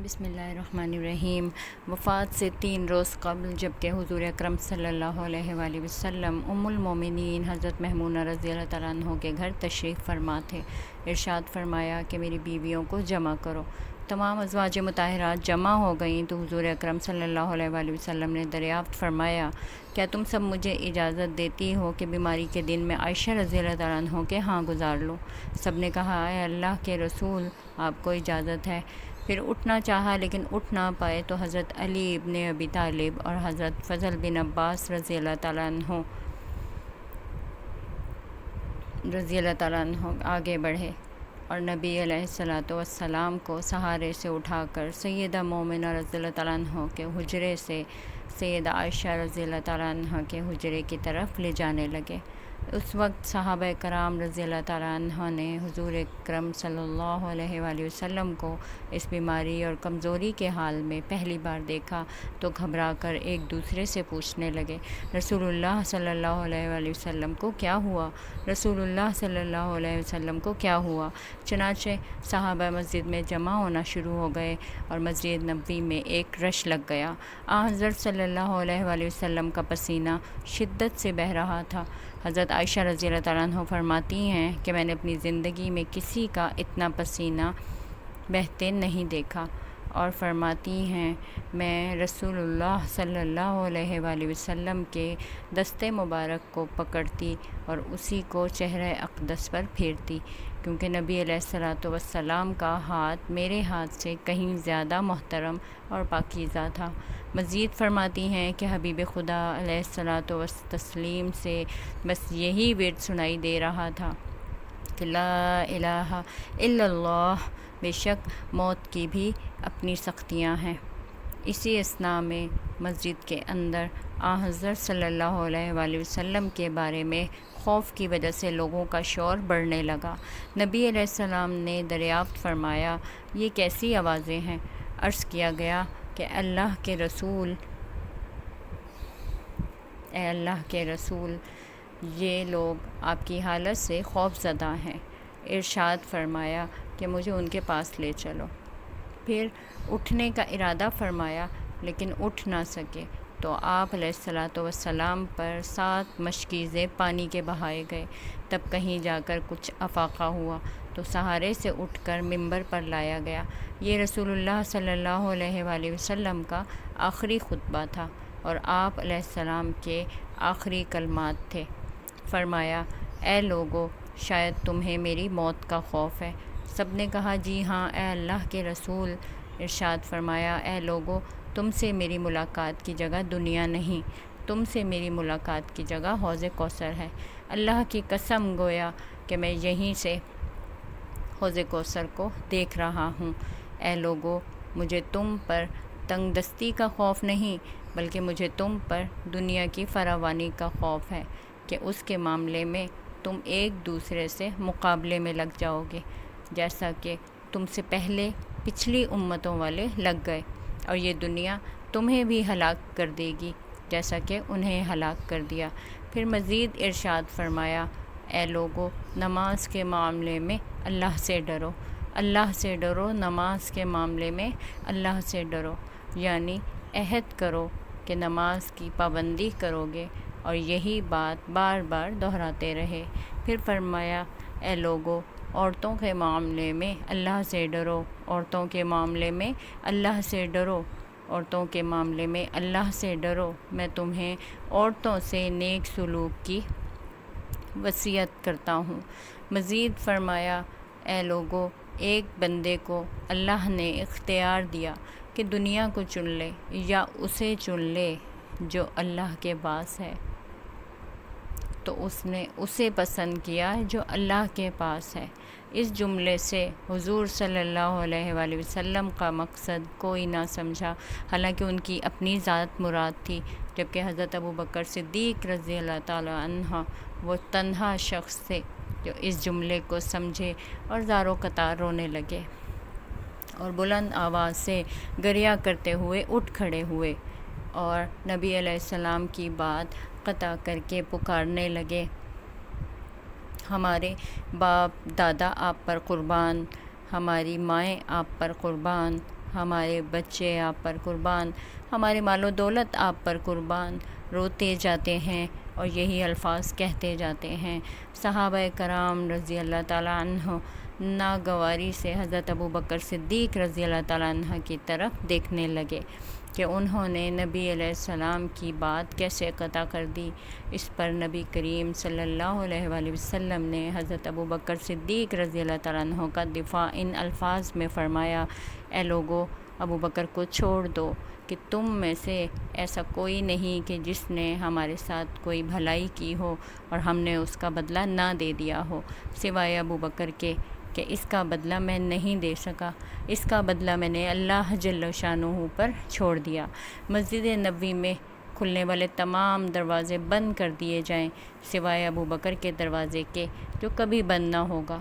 بسم اللہ الرحمن الرحیم۔ وفات سے 3 روز قبل جبکہ حضور اکرم صلی اللہ علیہ وآلہ وسلم ام المومنین حضرت میمونہ رضی اللہ تعالیٰ عنہ کے گھر تشریف فرما تھے، ارشاد فرمایا کہ میری بیویوں کو جمع کرو۔ تمام ازواج مطہرات جمع ہو گئیں تو حضور اکرم صلی اللہ علیہ وآلہ وسلم نے دریافت فرمایا، کیا تم سب مجھے اجازت دیتی ہو کہ بیماری کے دن میں عائشہ رضی اللہ تعالیٰ عنہ کے ہاں گزار لوں؟ سب نے کہا، اے اللہ کے رسول، آپ کو اجازت ہے۔ پھر اٹھنا چاہا لیکن اٹھ نہ پائے تو حضرت علی ابن ابی طالب اور حضرت فضل بن عباس رضی اللہ تعالیٰ عنہ آگے بڑھے اور نبی علیہ السلام کو سہارے سے اٹھا کر سیدہ مومنہ رضی اللہ تعالیٰ عنہ کے حجرے سے سیدہ عائشہ رضی اللہ تعالیٰ عنہ کے حجرے کی طرف لے جانے لگے۔ اس وقت صحابہ کرام رضی اللہ تعالیٰ عنہ نے حضور اکرم صلی اللہ علیہ وآلہ وسلم کو اس بیماری اور کمزوری کے حال میں پہلی بار دیکھا تو گھبرا کر ایک دوسرے سے پوچھنے لگے، رسول اللہ صلی اللہ علیہ وآلہ وسلم کو کیا ہوا؟ رسول اللہ صلی اللہ علیہ وسلم کو کیا ہوا؟ چنانچہ صحابہ مسجد میں جمع ہونا شروع ہو گئے اور مسجد نبوی میں ایک رش لگ گیا۔ حضرت صلی اللہ علیہ وآلہ وسلم کا پسینہ شدت سے بہہ رہا تھا۔ حضرت عائشہ رضی اللہ تعالیٰ عنہ فرماتی ہیں کہ میں نے اپنی زندگی میں کسی کا اتنا پسینہ بہتے نہیں دیکھا، اور فرماتی ہیں میں رسول اللہ صلی اللہ علیہ وآلہ وسلم کے دستے مبارک کو پکڑتی اور اسی کو چہرہ اقدس پر پھیرتی، کیونکہ نبی علیہ السلام کا ہاتھ میرے ہاتھ سے کہیں زیادہ محترم اور پاکیزہ تھا۔ مزید فرماتی ہیں کہ حبیب خدا علیہ الصلاۃ والتسلیم سے بس یہی ورد سنائی دے رہا تھا کہ لا الہ الا اللہ، بے شک موت کی بھی اپنی سختیاں ہیں۔ اسی اثناء میں مسجد کے اندر حضرت صلی اللہ علیہ وآلہ وسلم کے بارے میں خوف کی وجہ سے لوگوں کا شور بڑھنے لگا۔ نبی علیہ السلام نے دریافت فرمایا، یہ کیسی آوازیں ہیں؟ عرض کیا گیا کہ اے اللہ کے رسول، یہ لوگ آپ کی حالت سے خوف زدہ ہیں۔ ارشاد فرمایا کہ مجھے ان کے پاس لے چلو۔ پھر اٹھنے کا ارادہ فرمایا لیکن اٹھ نہ سکے تو آپ علیہ السلام پر 7 مشکیزیں پانی کے بہائے گئے۔ تب کہیں جا کر کچھ افاقہ ہوا تو سہارے سے اٹھ کر ممبر پر لایا گیا۔ یہ رسول اللہ صلی اللہ علیہ وآلہ وسلم کا آخری خطبہ تھا اور آپ علیہ السلام کے آخری کلمات تھے۔ فرمایا، اے لوگو، شاید تمہیں میری موت کا خوف ہے۔ سب نے کہا، جی ہاں اے اللہ کے رسول۔ ارشاد فرمایا، اے لوگو، تم سے میری ملاقات کی جگہ دنیا نہیں، تم سے میری ملاقات کی جگہ حوض کوثر ہے۔ اللہ کی قسم، گویا کہ میں یہیں سے حوض کوثر کو دیکھ رہا ہوں۔ اے لوگو، مجھے تم پر تنگ دستی کا خوف نہیں، بلکہ مجھے تم پر دنیا کی فراوانی کا خوف ہے کہ اس کے معاملے میں تم ایک دوسرے سے مقابلے میں لگ جاؤ گے، جیسا کہ تم سے پہلے پچھلی امتوں والے لگ گئے، اور یہ دنیا تمہیں بھی ہلاک کر دے گی جیسا کہ انہیں ہلاک کر دیا۔ پھر مزید ارشاد فرمایا، اے لوگو، نماز کے معاملے میں اللہ سے ڈرو، اللہ سے ڈرو، نماز کے معاملے میں اللہ سے ڈرو، یعنی عہد کرو کہ نماز کی پابندی کرو گے، اور یہی بات بار بار دہراتے رہے۔ پھر فرمایا، اے لوگو، عورتوں کے معاملے میں اللہ سے ڈرو، عورتوں کے معاملے میں اللہ سے ڈرو، عورتوں کے معاملے میں اللہ سے ڈرو، میں تمہیں عورتوں سے نیک سلوک کی وصیت کرتا ہوں۔ مزید فرمایا، اے لوگو، ایک بندے کو اللہ نے اختیار دیا کہ دنیا کو چن لے یا اسے چن لے جو اللہ کے پاس ہے، تو اس نے اسے پسند کیا جو اللہ کے پاس ہے۔ اس جملے سے حضور صلی اللہ علیہ وآلہ وسلم کا مقصد کوئی نہ سمجھا، حالانکہ ان کی اپنی ذات مراد تھی، جبکہ حضرت ابوبکر صدیق رضی اللہ تعالیٰ عنہ وہ تنہا شخص تھے جو اس جملے کو سمجھے اور زار و قطار رونے لگے اور بلند آواز سے گریہ کرتے ہوئے اٹھ کھڑے ہوئے اور نبی علیہ السلام کی بات قطع کر کے پکارنے لگے، ہمارے باپ دادا آپ پر قربان، ہماری مائیں آپ پر قربان، ہمارے بچے آپ پر قربان، ہمارے مال و دولت آپ پر قربان۔ روتے جاتے ہیں اور یہی الفاظ کہتے جاتے ہیں۔ صحابہ کرام رضی اللہ تعالیٰ عنہ ناگواری سے حضرت ابوبکر صدیق رضی اللہ تعالیٰ عنہ کی طرف دیکھنے لگے کہ انہوں نے نبی علیہ السلام کی بات کیسے قطع کر دی۔ اس پر نبی کریم صلی اللہ علیہ وآلہ وسلم نے حضرت ابوبکر صدیق رضی اللہ تعالیٰ عنہ کا دفاع ان الفاظ میں فرمایا: اے لوگو، ابوبکر کو چھوڑ دو کہ تم میں سے ایسا کوئی نہیں کہ جس نے ہمارے ساتھ کوئی بھلائی کی ہو اور ہم نے اس کا بدلہ نہ دے دیا ہو، سوائے ابوبکر کے کہ اس کا بدلہ میں نہیں دے سکا۔ اس کا بدلہ میں نے اللہ جل شانہ پر چھوڑ دیا۔ مسجد نبوی میں کھلنے والے تمام دروازے بند کر دیے جائیں سوائے ابوبکر کے دروازے کے، جو کبھی بند نہ ہوگا۔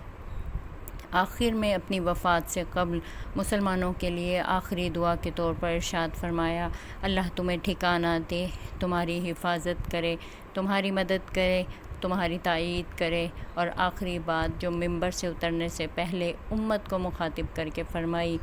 آخر میں اپنی وفات سے قبل مسلمانوں کے لیے آخری دعا کے طور پر ارشاد فرمایا: اللہ تمہیں ٹھکانہ دے، تمہاری حفاظت کرے، تمہاری مدد کرے، تمہاری تائید کرے۔ اور آخری بات جو ممبر سے اترنے سے پہلے امت کو مخاطب کر کے فرمائی،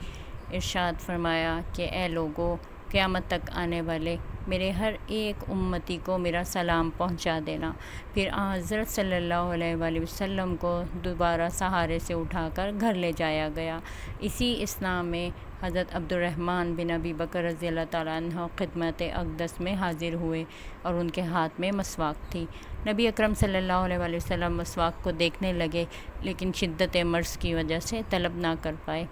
ارشاد فرمایا کہ اے لوگو، قیامت تک آنے والے میرے ہر ایک امتی کو میرا سلام پہنچا دینا۔ پھر حضرت صلی اللہ علیہ وآلہ وسلم کو دوبارہ سہارے سے اٹھا کر گھر لے جایا گیا۔ اسی اثناء میں حضرت عبد الرحمن بن ابی بکر رضی اللہ تعالیٰ عنہ خدمت اقدس میں حاضر ہوئے اور ان کے ہاتھ میں مسواک تھی۔ نبی اکرم صلی اللہ علیہ وآلہ وسلم مسواک کو دیکھنے لگے، لیکن شدت مرض کی وجہ سے طلب نہ کر پائے۔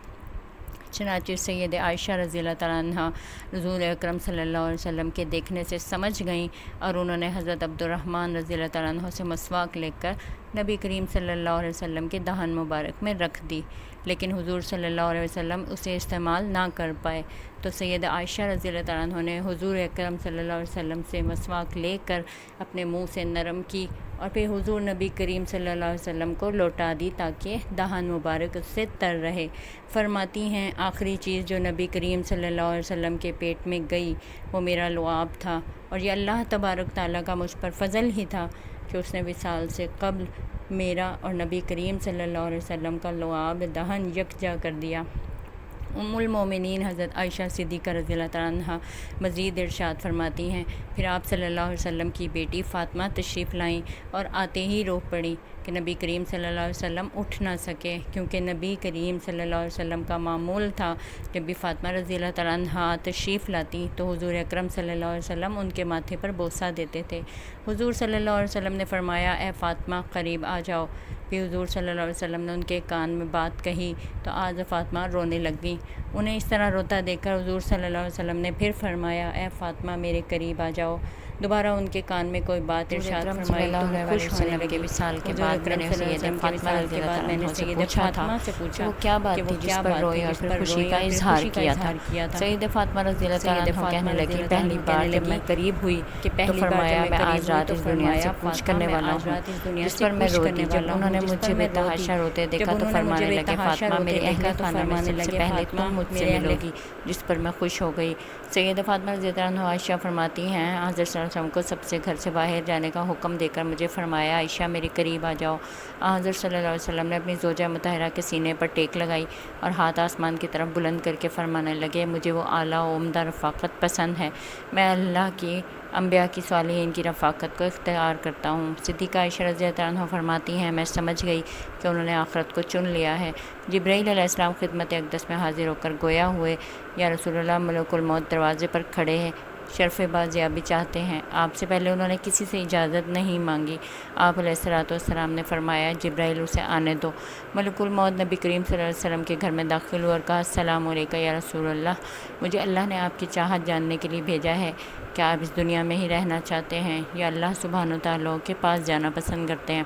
چنانچہ سید عائشہ رضی اللہ تعالیٰ عنہ حضور اکرم صلی اللہ علیہ وسلم کے دیکھنے سے سمجھ گئیں اور انہوں نے حضرت عبد الرحمن رضی اللہ تعالیٰ عنہ سے مسواک لے کر نبی کریم صلی اللہ علیہ وسلم کے دہن مبارک میں رکھ دی، لیکن حضور صلی اللہ علیہ وسلم اسے استعمال نہ کر پائے۔ تو سید عائشہ رضی اللہ تعالیٰ عنہ نے حضور اکرم صلی اللہ علیہ وسلم سے مسواک لے کر اپنے منہ سے نرم کی اور پھر حضور نبی کریم صلی اللہ علیہ وسلم کو لوٹا دی تاکہ دہن مبارک اس سے تر رہے۔ فرماتی ہیں آخری چیز جو نبی کریم صلی اللہ علیہ وسلم کے پیٹ میں گئی وہ میرا لعاب تھا، اور یہ اللہ تبارک تعالیٰ کا مجھ پر فضل ہی تھا کہ اس نے وصال سے قبل میرا اور نبی کریم صلی اللہ علیہ وسلم کا لعاب دہن یکجا کر دیا۔ ام المومنین حضرت عائشہ صدیقہ رضی اللہ تعالیٰ عنہ مزید ارشاد فرماتی ہیں، پھر آپ صلی اللہ علیہ وسلم کی بیٹی فاطمہ تشریف لائیں اور آتے ہی رو پڑیں کہ نبی کریم صلی اللہ علیہ وسلم اٹھ نہ سکے، کیونکہ نبی کریم صلی اللہ علیہ وسلم کا معمول تھا جب بھی فاطمہ رضی اللہ تعالیٰ عنہ تشریف لاتی تو حضور اکرم صلی اللہ علیہ وسلم ان کے ماتھے پر بوسہ دیتے تھے۔ حضور صلی اللہ علیہ وسلم نے فرمایا: اے فاطمہ، قریب آ جاؤ۔ پھر حضور صلی اللہ علیہ وسلم نے ان کے کان میں بات کہی تو آج فاطمہ رونے لگ گئیں۔ انہیں اس طرح روتا دیکھ کر حضور صلی اللہ علیہ وسلم نے پھر فرمایا: اے فاطمہ، میرے قریب آ جاؤ۔ دوبارہ ان کے کان میں کوئی بات ارشاد فرمائی تو وہ خوش ہونے لگے۔ وصال کے بعد میں نے سید فاطمہ رضی اللہ عنہا سے پوچھا تھا کہ وہ کیا بات تھی جس پر روئی اور پھر خوشی کا اظہار کیا تھا۔ سید فاطمہ رضی اللہ عنہا کہنے لگی پہلی بار جب میں قریب ہوئی تو فرمایا میں آج رات اس دنیا سے کوچ کرنے والا ہوں، جس پر میں روتی۔ جب انہوں نے مجھے بے تحاشا روتے دیکھا تو فرمانے لگے فاطمہ میرے اہل خانہ میں سب سے پہلے تم مجھ سے ملو گی، جس پر میں خوش ہو گئی۔ سید فاطمہ رضی اللہ عنہا عائشہ فرماتی ہیں حضرت صلی اللہ علیہ وسلم کو سب سے گھر سے باہر جانے کا حکم دے کر مجھے فرمایا عائشہ میرے قریب آ جاؤ۔ حضرت صلی اللہ علیہ وسلم نے اپنی زوجہ مطہرہ کے سینے پر ٹیک لگائی اور ہاتھ آسمان کی طرف بلند کر کے فرمانے لگے مجھے وہ اعلیٰ و عمدہ رفاقت پسند ہے، میں اللہ کی انبیاء کی صالحین کی رفاقت کو اختیار کرتا ہوں۔ صدیقہ عائشہ رضی اللہ عنہا فرماتی ہیں میں سمجھ گئی کہ انہوں نے آخرت کو چن لیا ہے۔ جبرائیل علیہ السلام خدمت اقدس میں حاضر ہو کر گویا ہوئے یا رسول اللہ ملک الموت دروازے پر کھڑے ہیں، شرف بازیابی چاہتے ہیں۔ آپ سے پہلے انہوں نے کسی سے اجازت نہیں مانگی۔ آپ علیہ الصلوۃ والسلام نے فرمایا جبرائیل اسے آنے دو۔ ملک الموت نبی کریم صلی اللہ علیہ وسلم کے گھر میں داخل ہوا اور کہا السلام علیکم یا رسول اللہ، مجھے اللہ نے آپ کی چاہت جاننے کے لیے بھیجا ہے، کیا آپ اس دنیا میں ہی رہنا چاہتے ہیں یا اللہ سبحانہ و تعالیٰ کے پاس جانا پسند کرتے ہیں؟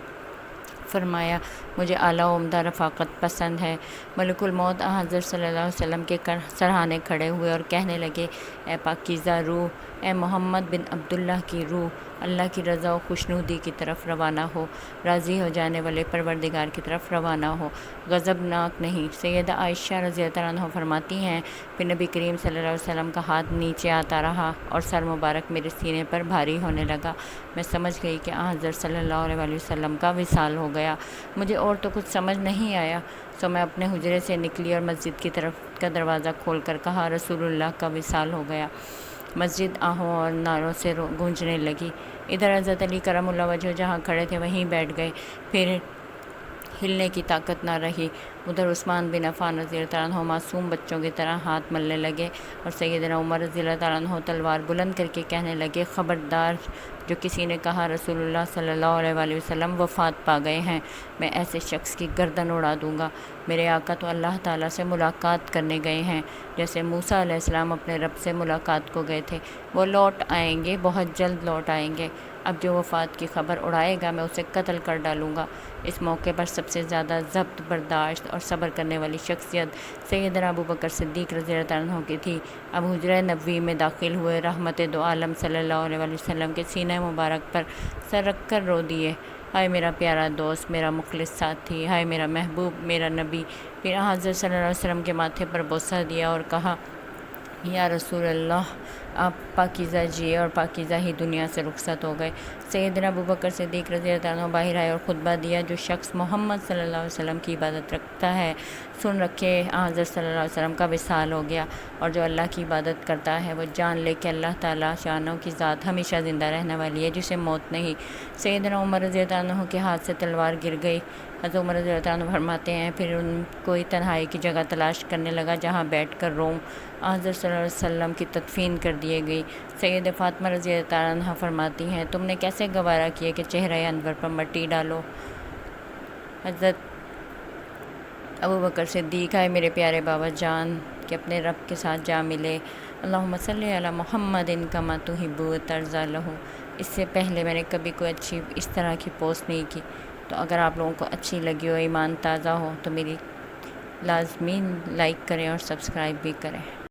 فرمایا مجھے اعلیٰ و عمدہ رفاقت پسند ہے۔ ملک الموت حضرت صلی اللہ علیہ وسلم کے سرہانے کھڑے ہوئے اور کہنے لگے اے پاکیزہ روح، اے محمد بن عبداللہ کی روح، اللہ کی رضا و خوشنودی کی طرف روانہ ہو، راضی ہو جانے والے پروردگار کی طرف روانہ ہو، غضبناک نہیں۔ سیدہ عائشہ رضی اللہ عنہا فرماتی ہیں پھر نبی کریم صلی اللہ علیہ وسلم کا ہاتھ نیچے آتا رہا اور سر مبارک میرے سینے پر بھاری ہونے لگا۔ میں سمجھ گئی کہ حضرت صلی اللہ علیہ وسلم کا وصال ہو گیا۔ مجھے اور تو کچھ سمجھ نہیں آیا، سو میں اپنے حجرے سے نکلی اور مسجد کی طرف مسجد کا دروازہ کھول کر کہا، رسول اللہ کا وصال ہو گیا۔ مسجد آہوں اور نعروں سے گونجنے لگی۔ ادھر حضرت علی کرم اللہ وجہہ جہاں کھڑے تھے وہیں بیٹھ گئے، پھر ہلنے کی طاقت نہ رہی۔ ادھر عثمان بن عفان رضی اللہ عنہ معصوم بچوں کی طرح ہاتھ ملنے لگے، اور سیدنا عمر رضی اللہ عنہ تلوار بلند کر کے کہنے لگے، خبردار، جو کسی نے کہا رسول اللہ صلی اللہ علیہ وآلہ وسلم وفات پا گئے ہیں، میں ایسے شخص کی گردن اڑا دوں گا۔ میرے آقا تو اللہ تعالیٰ سے ملاقات کرنے گئے ہیں، جیسے موسیٰ علیہ السلام اپنے رب سے ملاقات کو گئے تھے۔ وہ لوٹ آئیں گے، بہت جلد لوٹ آئیں گے۔ اب جو وفات کی خبر اڑائے گا میں اسے قتل کر ڈالوں گا۔ اس موقع پر سب سے زیادہ ضبط، برداشت اور صبر کرنے والی شخصیت سیدنا ابو بکر صدیق رضی اللہ عنہ کی تھی۔ اب حجرہ نبوی میں داخل ہوئے، رحمت دو عالم صلی اللہ علیہ وآلہ وسلم کے سینہ مبارک پر سر رکھ کر رو دیے، ہائے میرا پیارا دوست، میرا مخلص ساتھی، ہائے میرا محبوب، میرا نبی۔ پھر حضرت صلی اللہ علیہ وسلم کے ماتھے پر بوسہ دیا اور کہا، یا رسول اللہ، آپ پاکیزہ جیے اور پاکیزہ ہی دنیا سے رخصت ہو گئے۔ سیدنا ابو بکر صدیق رضی اللہ عنہ باہر آئے اور خطبہ دیا، جو شخص محمد صلی اللہ علیہ وسلم کی عبادت رکھتا ہے، سن رکھے، حضرت صلی اللہ علیہ وسلم کا وصال ہو گیا، اور جو اللہ کی عبادت کرتا ہے وہ جان لے کہ اللہ تعالیٰ شانوں کی ذات ہمیشہ زندہ رہنے والی ہے، جسے موت نہیں۔ سیدنا عمر رضی اللہ عنہ کے ہاتھ سے تلوار گر گئی۔ حضرت عمر رضی اللہ عنہ فرماتے ہیں، پھر ان کوئی تنہائی کی جگہ تلاش کرنے لگا جہاں بیٹھ کر روؤں۔ حضرت صلی اللہ علیہ وسلم کی تدفین کر دیے گئی۔ سید فاطمہ رضی اللہ عنہ فرماتی ہیں، تم نے کیسے گوارا کیا کہ چہرہ انور پر مٹی ڈالو؟ حضرت ابو بکر صدیق، ہے میرے پیارے بابا جان، کہ اپنے رب کے ساتھ جا ملے۔ اللہم صلی علی محمد کما تحب وترضی لہ۔ اس سے پہلے میں نے کبھی کوئی اچھی اس طرح کی پوسٹ نہیں کی، تو اگر آپ لوگوں کو اچھی لگی ہو، ایمان تازہ ہو، تو میری لازمی لائک کریں اور سبسکرائب بھی کریں۔